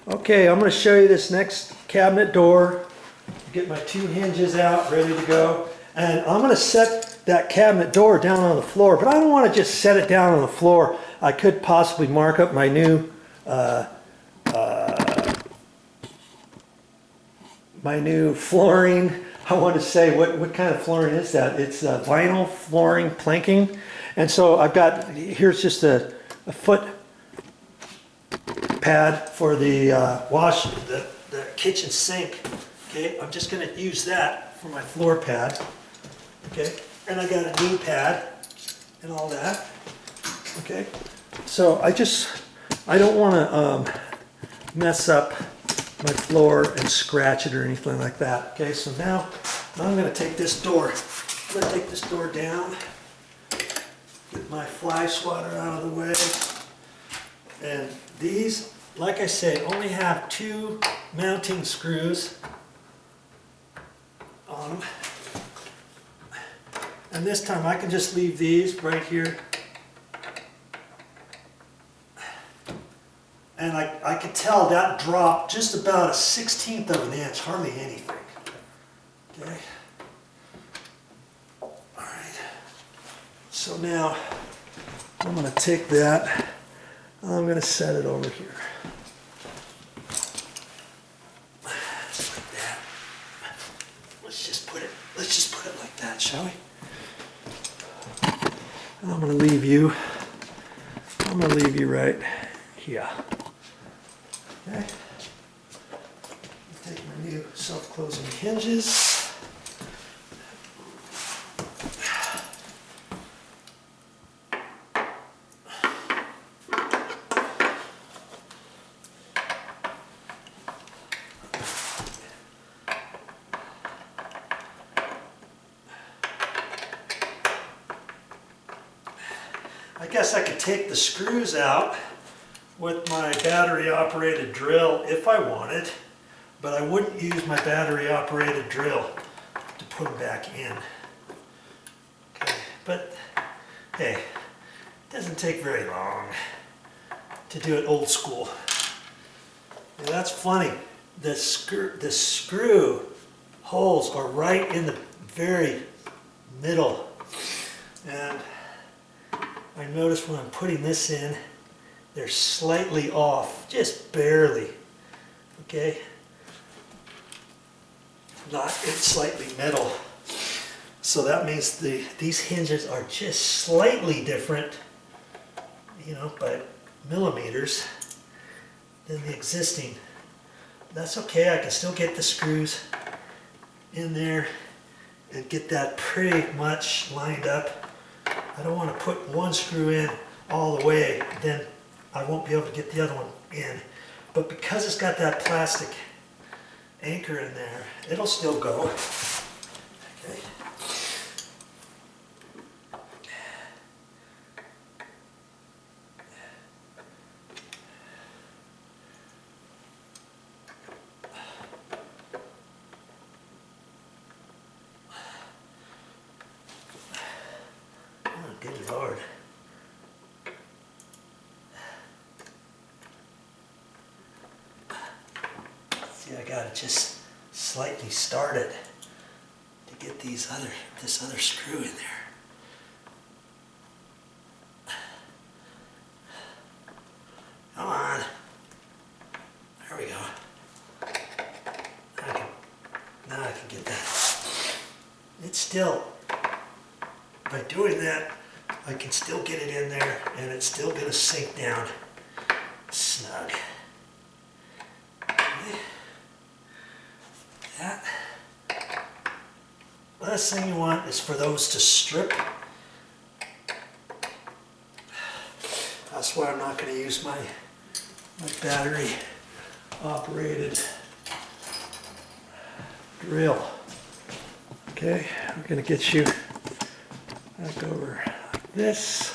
Okay, I'm going to show you this next cabinet door. Get my two hinges out, ready to go. And I'm going to set that cabinet door down on the floor, but I don't want to just set it down on the floor. I could possibly mark up my new flooring. I want to say, what kind of flooring is that? It's vinyl flooring planking. And so I've got, here's just a foot pad for the the kitchen sink. Okay, I'm just going to use that for my floor pad. Okay, and I got a knee pad and all that. Okay, so I don't want to mess up my floor and scratch it or anything like that. Okay, so now I'm going to take this door. I'm going to take this door down. Get my fly swatter out of the way. And these, like I say, only have 2 mounting screws on them. And this time I can just leave these right here. And I can tell that dropped just about a 1/16 of an inch, hardly anything. Okay. All right. So now I'm going to take that. I'm going to set it over here. Just like that. Let's just put it like that, shall we? And I'm going to leave you right here. Okay. Take my new self-closing hinges. I guess I could take the screws out with my battery-operated drill if I wanted, but I wouldn't use my battery-operated drill to put them back in. Okay. But hey, it doesn't take very long to do it old school. And that's funny. The screw holes are right in the very middle, and I notice when I'm putting this in, they're slightly off, just barely, okay? It's slightly metal. So that means these hinges are just slightly different, you know, by millimeters than the existing. That's okay, I can still get the screws in there and get that pretty much lined up. I don't want to put one screw in all the way, then I won't be able to get the other one in. But because it's got that plastic anchor in there, it'll still go. Okay. Oh, good Lord. I gotta just slightly start it to get this other screw in there. Come on. There we go. Now I can get that. It's still, by doing that, I can still get it in there and it's still gonna sink down snug. That. Last thing you want is for those to strip. That's why I'm not going to use my battery operated drill. Okay, I'm going to get you back over like this.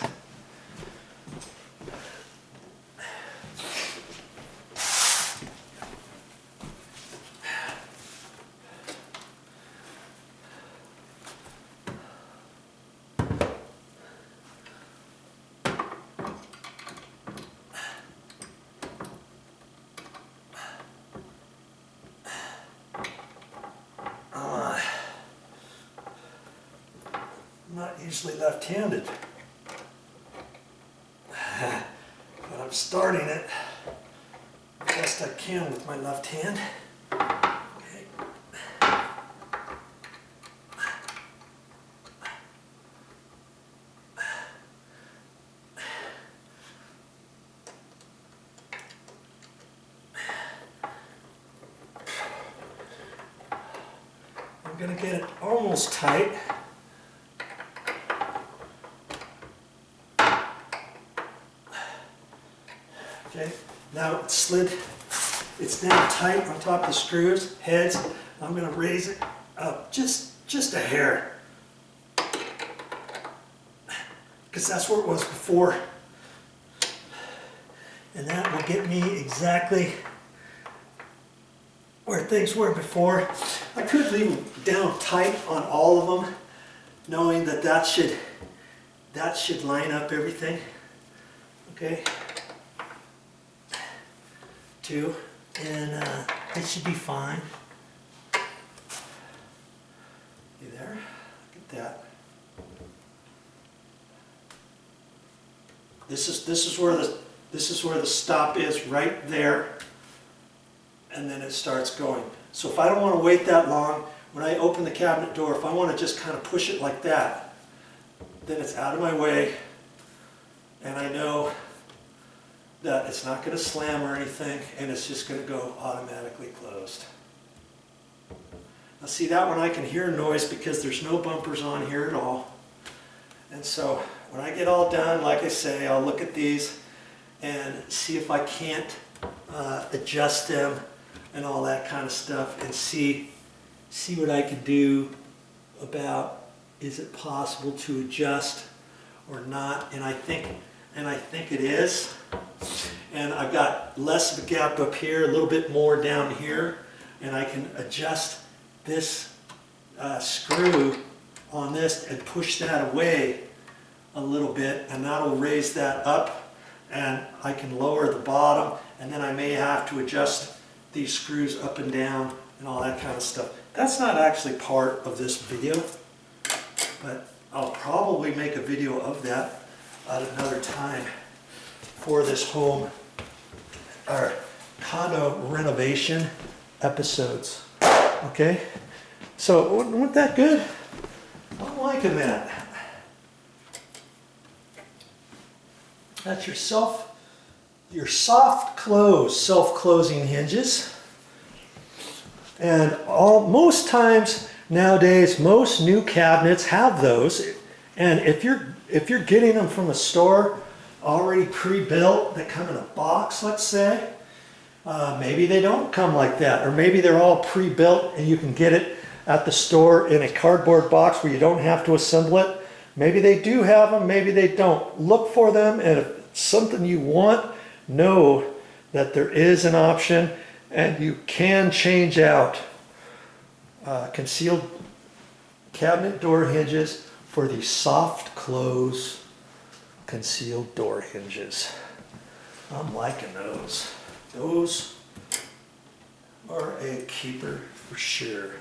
I'm not usually left-handed. But I'm starting it the best I can with my left hand. Okay. I'm going to get it almost tight. Okay, now it's slid, it's now tight on top of the screws, heads. I'm going to raise it up just a hair, because that's where it was before. And that will get me exactly where things were before. I could leave them down tight on all of them, knowing that that should line up everything. Okay. Two, and it should be fine. You there? Look at that. This is where the stop is, right there, and then it starts going. So if I don't want to wait that long, when I open the cabinet door, if I want to just kind of push it like that, then it's out of my way, and I know that it's not going to slam or anything, and it's just going to go automatically closed. Now see, that one I can hear noise because there's no bumpers on here at all. And so when I get all done, like I say, I'll look at these and see if I can't adjust them and all that kind of stuff, and see what I can do about, is it possible to adjust or not. And I think it is. And I've got less of a gap up here, a little bit more down here, and I can adjust this screw on this and push that away a little bit, and that'll raise that up, and I can lower the bottom, and then I may have to adjust these screws up and down and all that kind of stuff. That's not actually part of this video, but I'll probably make a video of that at another time for this home or condo renovation episodes. Okay, so wasn't that good? I'm liking that. That's your soft close, self-closing hinges. And most times nowadays, most new cabinets have those. And if you're getting them from a store already pre-built, that come in a box, let's say, maybe they don't come like that, or maybe they're all pre-built and you can get it at the store in a cardboard box where you don't have to assemble it. Maybe they do have them, maybe they don't. Look for them, and if it's something you want, know that there is an option, and you can change out concealed cabinet door hinges for the soft close concealed door hinges. I'm liking those. Those are a keeper for sure.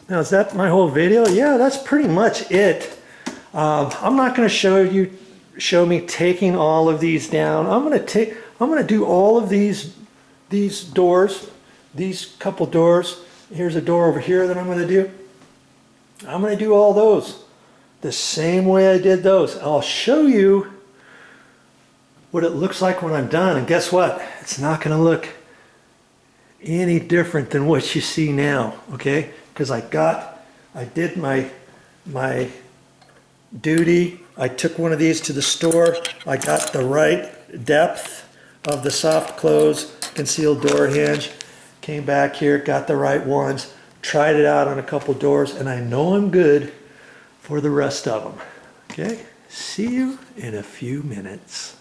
Now, is that my whole video? Yeah, that's pretty much it. I'm not going to show me taking all of these down. I'm going to do all of these doors, these couple doors. Here's a door over here that I'm going to do. I'm going to do all those the same way I did those. I'll show you what it looks like when I'm done, and guess what? It's not going to look any different than what you see now, okay? Because I did my duty. I took one of these to the store. I got the right depth of the soft close concealed door hinge. Came back here, got the right ones, tried it out on a couple doors, and I know I'm good for the rest of them. Okay, see you in a few minutes.